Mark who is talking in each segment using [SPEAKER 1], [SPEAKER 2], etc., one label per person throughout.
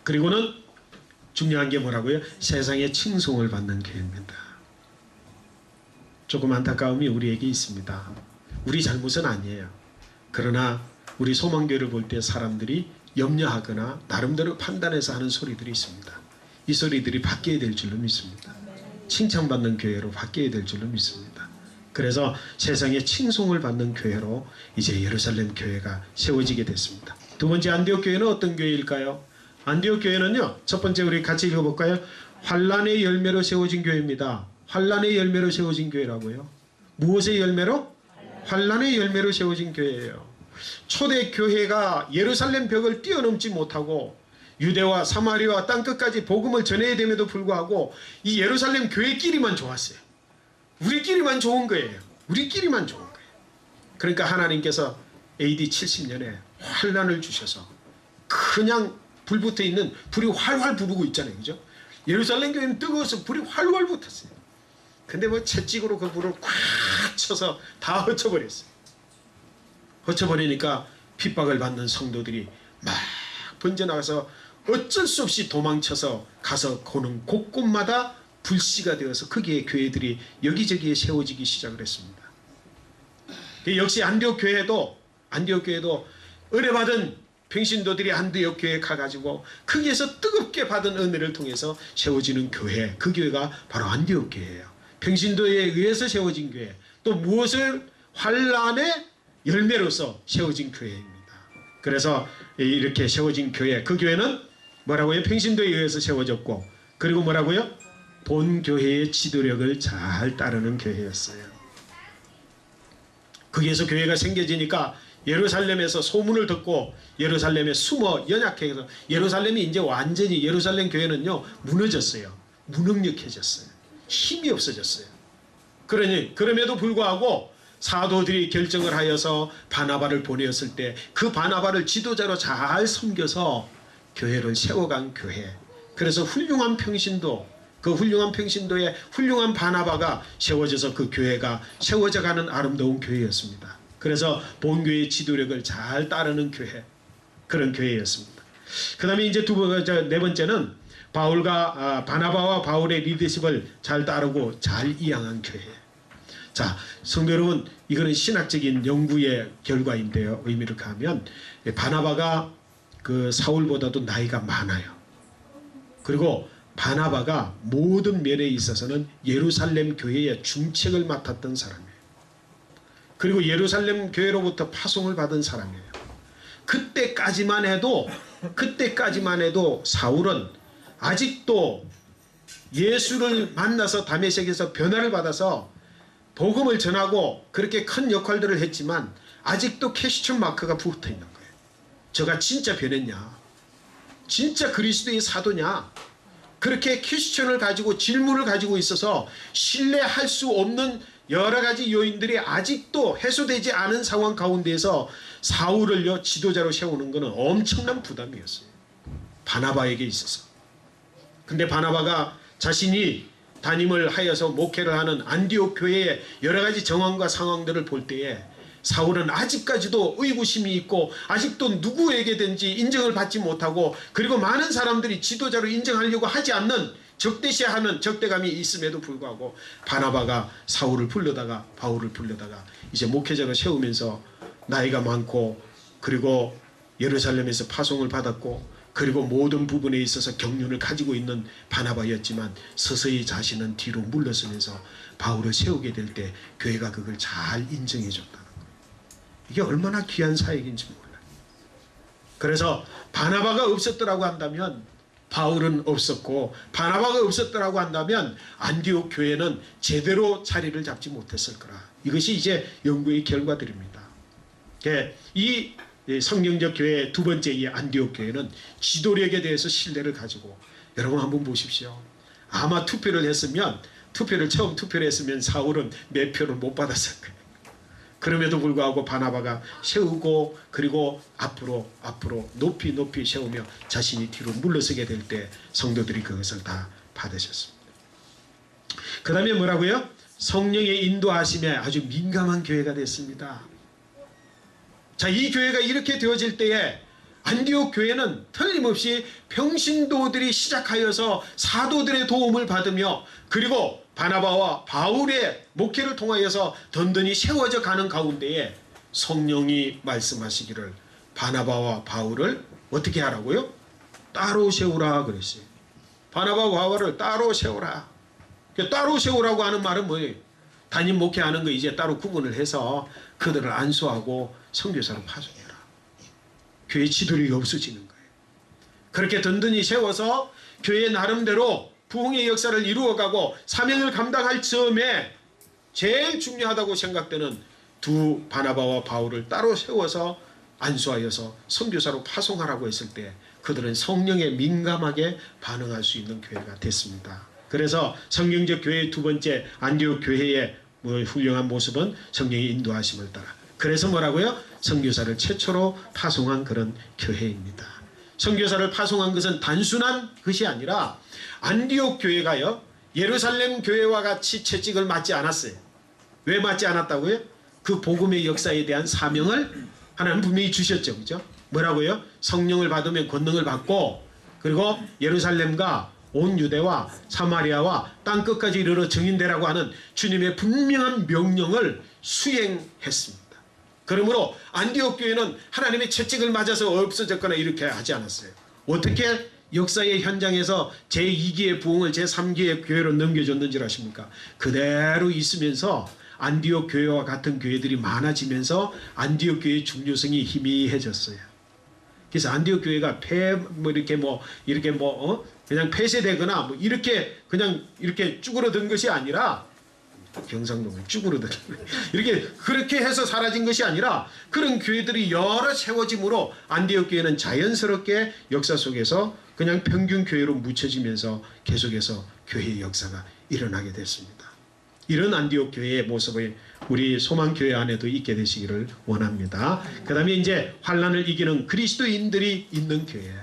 [SPEAKER 1] 그리고는 중요한 게 뭐라고요? 세상의 칭송을 받는 교회입니다. 조금 안타까움이 우리에게 있습니다. 우리 잘못은 아니에요. 그러나 우리 소망교회를 볼 때 사람들이 염려하거나 나름대로 판단해서 하는 소리들이 있습니다. 이 소리들이 바뀌어야 될 줄로 믿습니다. 칭찬받는 교회로 바뀌어야 될 줄로 믿습니다. 그래서 세상에 칭송을 받는 교회로 이제 예루살렘 교회가 세워지게 됐습니다. 두 번째 안디옥 교회는 어떤 교회일까요? 안디옥 교회는요, 첫 번째 우리 같이 읽어볼까요? 환난의 열매로 세워진 교회입니다. 환난의 열매로 세워진 교회라고요. 무엇의 열매로? 환난의 열매로 세워진 교회예요. 초대 교회가 예루살렘 벽을 뛰어넘지 못하고 유대와 사마리아 땅끝까지 복음을 전해야 됨에도 불구하고 이 예루살렘 교회끼리만 좋았어요. 우리끼리만 좋은 거예요. 우리끼리만 좋은 거예요. 그러니까 하나님께서 AD 70년에 환난을 주셔서 그냥 불붙어 있는 불이 활활 부르고 있잖아요. 그죠? 예루살렘 교회는 뜨거워서 불이 활활 붙었어요. 근데 뭐 채찍으로 그 불을 꽉 쳐서 다 헛쳐버렸어요. 헛쳐버리니까 핍박을 받는 성도들이 막 번져나가서 어쩔 수 없이 도망쳐서 가서 고는 곳곳마다 불씨가 되어서 거기에 교회들이 여기저기에 세워지기 시작을 했습니다. 역시 안디옥 교회도 은혜받은 평신도들이 안디옥 교회에 가가지고 거기에서 뜨겁게 받은 은혜를 통해서 세워지는 교회, 그 교회가 바로 안디옥 교회예요. 평신도에 의해서 세워진 교회, 또 무엇을 환난의 열매로서 세워진 교회입니다. 그래서 이렇게 세워진 교회, 그 교회는 뭐라고요? 평신도에 의해서 세워졌고, 그리고 뭐라고요? 본 교회의 지도력을 잘 따르는 교회였어요. 거기에서 교회가 생겨지니까 예루살렘에서 소문을 듣고 예루살렘에 숨어 연약해서 예루살렘이 이제 완전히 예루살렘 교회는요 무너졌어요. 무능력해졌어요. 힘이 없어졌어요. 그럼에도 불구하고 사도들이 결정을 하여서 바나바를 보내었을 때 그 바나바를 지도자로 잘 섬겨서 교회를 세워간 교회. 그래서 훌륭한 평신도, 그 훌륭한 평신도에 훌륭한 바나바가 세워져서 그 교회가 세워져가는 아름다운 교회였습니다. 그래서 본교회의 지도력을 잘 따르는 교회, 그런 교회였습니다. 그 다음에 이제 네 번째는 바나바와 바울의 리더십을 잘 따르고 잘 이양한 교회. 자, 성도 여러분, 이거는 신학적인 연구의 결과인데요. 의미를 가하면 바나바가 그 사울보다도 나이가 많아요. 그리고 바나바가 모든 면에 있어서는 예루살렘 교회의 중책을 맡았던 사람이에요. 그리고 예루살렘 교회로부터 파송을 받은 사람이에요. 그때까지만 해도 사울은 아직도 예수를 만나서 다메섹에서 변화를 받아서 복음을 전하고 그렇게 큰 역할들을 했지만 아직도 퀘스천 마크가 붙어 있는 거예요. 저가 진짜 변했냐? 진짜 그리스도의 사도냐? 그렇게 퀘스천을 가지고 질문을 가지고 있어서 신뢰할 수 없는 여러 가지 요인들이 아직도 해소되지 않은 상황 가운데에서 사울을요 지도자로 세우는 것은 엄청난 부담이었어요. 바나바에게 있어서. 근데 바나바가 자신이 담임을 하여서 목회를 하는 안디옥 교회의 여러 가지 정황과 상황들을 볼 때에 사울은 아직까지도 의구심이 있고 아직도 누구에게든지 인정을 받지 못하고 그리고 많은 사람들이 지도자로 인정하려고 하지 않는 적대시하는 적대감이 있음에도 불구하고 바나바가 바울을 불러다가 이제 목회자로 세우면서 나이가 많고 그리고 예루살렘에서 파송을 받았고 그리고 모든 부분에 있어서 경륜을 가지고 있는 바나바였지만 서서히 자신은 뒤로 물러서면서 바울을 세우게 될 때 교회가 그걸 잘 인정해 줬다는 거예요. 이게 얼마나 귀한 사역인지 몰라요. 그래서 바나바가 없었더라고 한다면 바울은 없었고 바나바가 없었더라고 한다면 안디옥 교회는 제대로 자리를 잡지 못했을 거라. 이것이 이제 연구의 결과들입니다. 이 성경적 교회 두 번째 이 안디옥 교회는 지도력에 대해서 신뢰를 가지고 여러분 한번 보십시오. 아마 처음 투표를 했으면 사울은 몇 표를 못 받았을 거예요. 그럼에도 불구하고 바나바가 세우고 그리고 앞으로 높이 세우며 자신이 뒤로 물러서게 될 때 성도들이 그것을 다 받으셨습니다. 그 다음에 뭐라고요? 성령의 인도하심에 아주 민감한 교회가 됐습니다. 자, 이 교회가 이렇게 되어질 때에 안디옥 교회는 틀림없이 평신도들이 시작하여서 사도들의 도움을 받으며 그리고 바나바와 바울의 목회를 통하여서 든든히 세워져 가는 가운데에 성령이 말씀하시기를 바나바와 바울을 어떻게 하라고요? 따로 세우라 그랬어요. 바나바와 바울을 따로 세우라. 따로 세우라고 하는 말은 뭐예요? 담임 목회하는 거 이제 따로 구분을 해서 그들을 안수하고 선교사로 파송해라. 교회 지도력이 없어지는 거예요. 그렇게 든든히 세워서 교회 나름대로 부흥의 역사를 이루어가고 사명을 감당할 즈음에 제일 중요하다고 생각되는 두 바나바와 바울을 따로 세워서 안수하여서 선교사로 파송하라고 했을 때 그들은 성령에 민감하게 반응할 수 있는 교회가 됐습니다. 그래서 성경적 교회의 두 번째 안디옥 교회의 훌륭한 모습은 성령의 인도하심을 따라, 그래서 뭐라고요? 선교사를 최초로 파송한 그런 교회입니다. 선교사를 파송한 것은 단순한 것이 아니라 안디옥 교회가요 예루살렘 교회와 같이 채찍을 맞지 않았어요. 왜 맞지 않았다고요? 그 복음의 역사에 대한 사명을 하나님 분명히 주셨죠. 그죠? 뭐라고요? 성령을 받으면 권능을 받고 그리고 예루살렘과 온 유대와 사마리아와 땅끝까지 이르러 증인되라고 하는 주님의 분명한 명령을 수행했습니다. 그러므로 안디옥 교회는 하나님의 채찍을 맞아서 없어졌거나 이렇게 하지 않았어요. 어떻게 역사의 현장에서 제2기의 부흥을 제3기의 교회로 넘겨줬는지 아십니까? 그대로 있으면서 안디옥 교회와 같은 교회들이 많아지면서 안디옥 교회의 중요성이 희미해졌어요. 그래서 안디옥 교회가 그냥 폐쇄되거나 이렇게 그냥 이렇게 쭈그러든 것이 아니라, 경상도는 쭈그러든 이렇게 그렇게 해서 사라진 것이 아니라 그런 교회들이 여러 세워짐으로 안디옥 교회는 자연스럽게 역사 속에서 그냥 평균 교회로 묻혀지면서 계속해서 교회의 역사가 일어나게 됐습니다. 이런 안디옥 교회의 모습을 우리 소망교회 안에도 있게 되시기를 원합니다. 그 다음에 이제 환난을 이기는 그리스도인들이 있는 교회.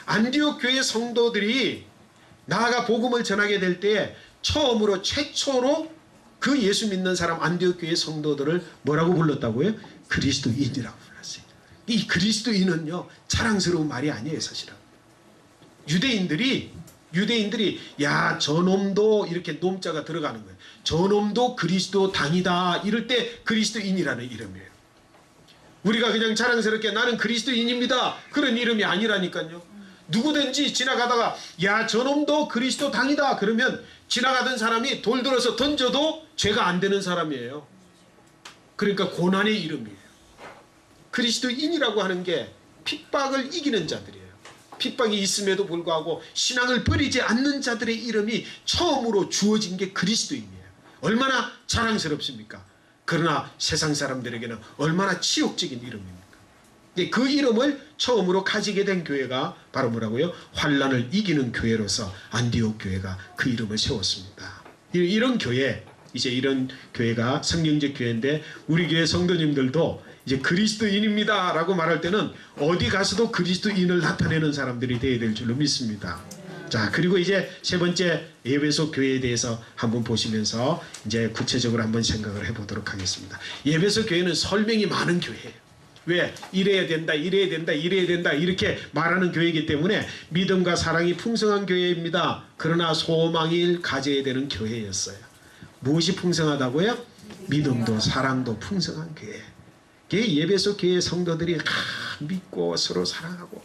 [SPEAKER 1] 안디옥 교회 성도들이 나아가 복음을 전하게 될 때에 처음으로 최초로 그 예수 믿는 사람 안디옥 교회 성도들을 뭐라고 불렀다고요? 그리스도인이라고 불렀어요. 이 그리스도인은요 자랑스러운 말이 아니에요. 사실은 유대인들이 야 저놈도 이렇게 놈자가 들어가는 거예요. 저놈도 그리스도 당이다 이럴 때 그리스도인이라는 이름이에요. 우리가 그냥 자랑스럽게 나는 그리스도인입니다 그런 이름이 아니라니까요. 누구든지 지나가다가 야 저놈도 그리스도 당이다 그러면 지나가던 사람이 돌 들어서 던져도 죄가 안 되는 사람이에요. 그러니까 고난의 이름이에요. 그리스도인이라고 하는 게 핍박을 이기는 자들이에요. 핍박이 있음에도 불구하고 신앙을 버리지 않는 자들의 이름이 처음으로 주어진 게 그리스도인이에요. 얼마나 자랑스럽습니까? 그러나 세상 사람들에게는 얼마나 치욕적인 이름입니까? 그 이름을 처음으로 가지게 된 교회가 바로 뭐라고요? 환난을 이기는 교회로서 안디옥 교회가 그 이름을 세웠습니다. 이런 교회, 이제 이런 교회가 성경적 교회인데 우리 교회 성도님들도 이제 그리스도인입니다 라고 말할 때는 어디 가서도 그리스도인을 나타내는 사람들이 되어야 될 줄로 믿습니다. 자, 그리고 이제 세 번째 예배소 교회에 대해서 한번 보시면서 이제 구체적으로 한번 생각을 해보도록 하겠습니다. 예배소 교회는 설명이 많은 교회예요. 왜? 이래야 된다 이래야 된다 이래야 된다 이렇게 말하는 교회이기 때문에 믿음과 사랑이 풍성한 교회입니다. 그러나 소망을 가져야 되는 교회였어요. 무엇이 풍성하다고요? 믿음도 사랑도 풍성한 교회. 예배소 교회 성도들이 믿고 서로 사랑하고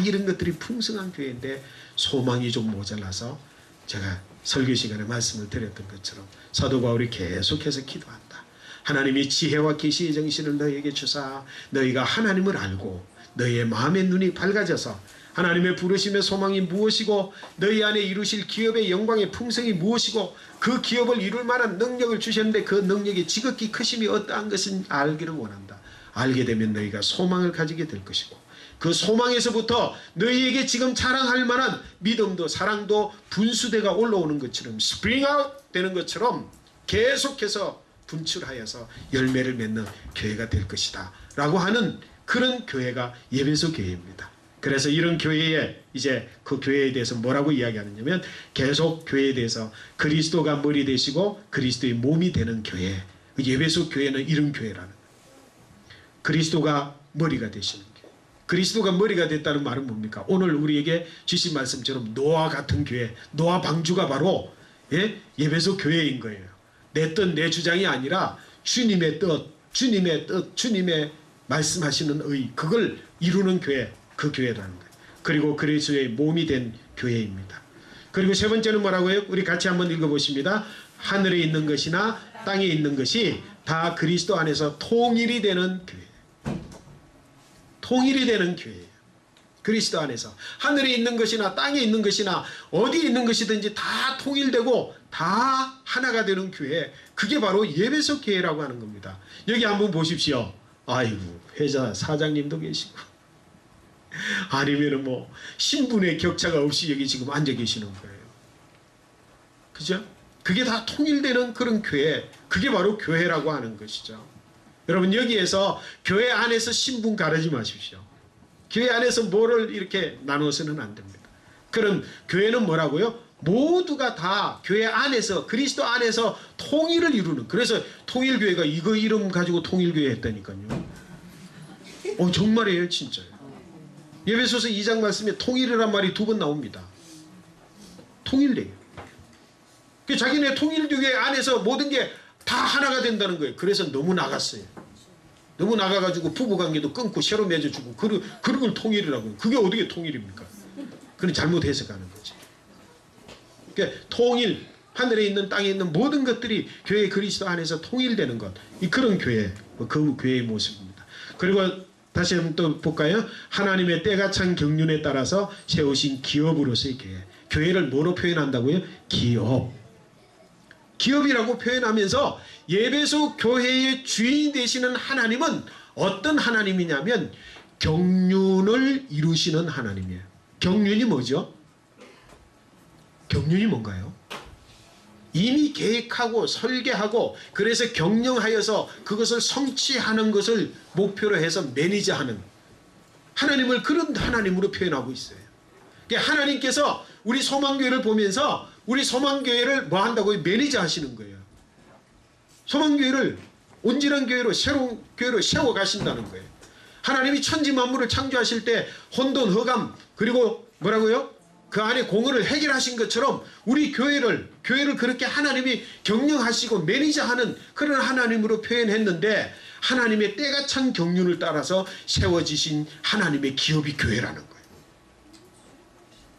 [SPEAKER 1] 이런 것들이 풍성한 교회인데 소망이 좀 모자라서 제가 설교 시간에 말씀을 드렸던 것처럼 사도 바울이 계속해서 기도한다. 하나님이 지혜와 계시의 정신을 너희에게 주사 너희가 하나님을 알고 너희의 마음의 눈이 밝아져서 하나님의 부르심의 소망이 무엇이고 너희 안에 이루실 기업의 영광의 풍성이 무엇이고 그 기업을 이룰 만한 능력을 주셨는데 그 능력의 지극히 크심이 어떠한 것은 알기를 원한다. 알게 되면 너희가 소망을 가지게 될 것이고 그 소망에서부터 너희에게 지금 자랑할 만한 믿음도 사랑도 분수대가 올라오는 것처럼 스프링 아웃 되는 것처럼 계속해서 분출하여서 열매를 맺는 교회가 될 것이다 라고 하는 그런 교회가 예배소 교회입니다. 그래서 이런 교회에 이제 그 교회에 대해서 뭐라고 이야기하느냐면 계속 교회에 대해서 그리스도가 머리 되시고 그리스도의 몸이 되는 교회, 예배소 교회는 이런 교회라는 거예요. 그리스도가 머리가 되시는 교회. 그리스도가 머리가 됐다는 말은 뭡니까? 오늘 우리에게 주신 말씀처럼 노아 같은 교회, 노아 방주가 바로 예배소 교회인 거예요. 내 뜻, 내 주장이 아니라 주님의 뜻, 주님의 말씀하시는 의, 그걸 이루는 교회, 그 교회라는 거예요. 그리고 그리스도의 몸이 된 교회입니다. 그리고 세 번째는 뭐라고요? 우리 같이 한번 읽어보십니다. 하늘에 있는 것이나 땅에 있는 것이 다 그리스도 안에서 통일이 되는 교회. 통일이 되는 교회예요. 그리스도 안에서 하늘에 있는 것이나 땅에 있는 것이나 어디에 있는 것이든지 다 통일되고 다 하나가 되는 교회, 그게 바로 예배소 교회라고 하는 겁니다. 여기 한번 보십시오. 아이고, 회사 사장님도 계시고 아니면은 뭐 신분의 격차가 없이 여기 지금 앉아 계시는 거예요. 그죠? 그게 다 통일되는 그런 교회, 그게 바로 교회라고 하는 것이죠. 여러분, 여기에서 교회 안에서 신분 가르지 마십시오. 교회 안에서 뭐를 이렇게 나눠서는 안 됩니다. 그럼 교회는 뭐라고요? 모두가 다 교회 안에서, 그리스도 안에서 통일을 이루는, 그래서 통일교회가 이거 이름 가지고 통일교회 했다니까요. 정말이에요, 진짜요. 예배소서 2장 말씀에 통일이란 말이 2번 나옵니다. 통일돼요. 자기네 통일교회 안에서 모든 게 다 하나가 된다는 거예요. 그래서 너무 나갔어요. 너무 나가가지고 부부관계도 끊고 새로 맺어주고 그런 걸 통일이라고 해요. 그게 어떻게 통일입니까? 그건 잘못 해석하는 거지. 그러니까 통일, 하늘에 있는 땅에 있는 모든 것들이 교회 그리스도 안에서 통일되는 것, 그런 교회, 그 교회의 모습입니다. 그리고 다시 한번 또 볼까요? 하나님의 때가 찬 경륜에 따라서 세우신 기업으로서의 교회. 교회를 뭐로 표현한다고요? 기업. 기업이라고 표현하면서 예배소 교회의 주인이 되시는 하나님은 어떤 하나님이냐면 경륜을 이루시는 하나님이에요. 경륜이 뭐죠? 경륜이 뭔가요? 이미 계획하고 설계하고 그래서 경영하여서 그것을 성취하는 것을 목표로 해서 매니저하는 하나님을 그런 하나님으로 표현하고 있어요. 그러니까 하나님께서 우리 소망교회를 보면서 우리 소망교회를 뭐 한다고요? 매니저 하시는 거예요. 소망교회를 온전한 교회로, 새로운 교회로 세워가신다는 거예요. 하나님이 천지 만물을 창조하실 때 혼돈, 흑암, 그리고 뭐라고요? 그 안에 공허를 해결하신 것처럼 우리 교회를 그렇게 하나님이 경영하시고 매니저하는 그런 하나님으로 표현했는데, 하나님의 때가 찬 경륜을 따라서 세워지신 하나님의 기업이 교회라는 거예요.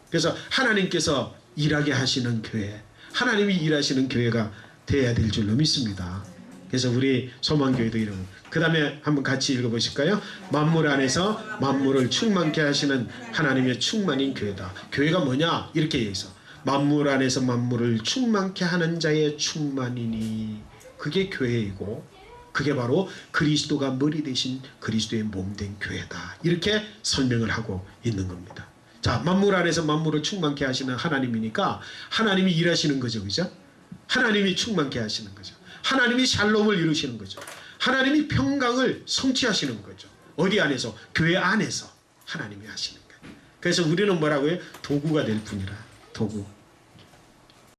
[SPEAKER 1] 그래서 하나님께서 일하게 하시는 교회, 하나님이 일하시는 교회가 되어야 될 줄로 믿습니다. 그래서 우리 소망교회도 이런. 그 다음에 한번 같이 읽어보실까요? 만물 안에서 만물을 충만케 하시는 하나님의 충만인 교회다. 교회가 뭐냐? 이렇게 해서 만물 안에서 만물을 충만케 하는 자의 충만이니, 그게 교회이고 그게 바로 그리스도가 머리 되신 그리스도의 몸된 교회다. 이렇게 설명을 하고 있는 겁니다. 자, 만물 안에서 만물을 충만케 하시는 하나님이니까 하나님이 일하시는 거죠. 그죠? 하나님이 충만케 하시는 거죠. 하나님이 샬롬을 이루시는 거죠. 하나님이 평강을 성취하시는 거죠. 어디 안에서? 교회 안에서 하나님이 하시는 거예요. 그래서 우리는 뭐라고요? 도구가 될 뿐이라. 도구.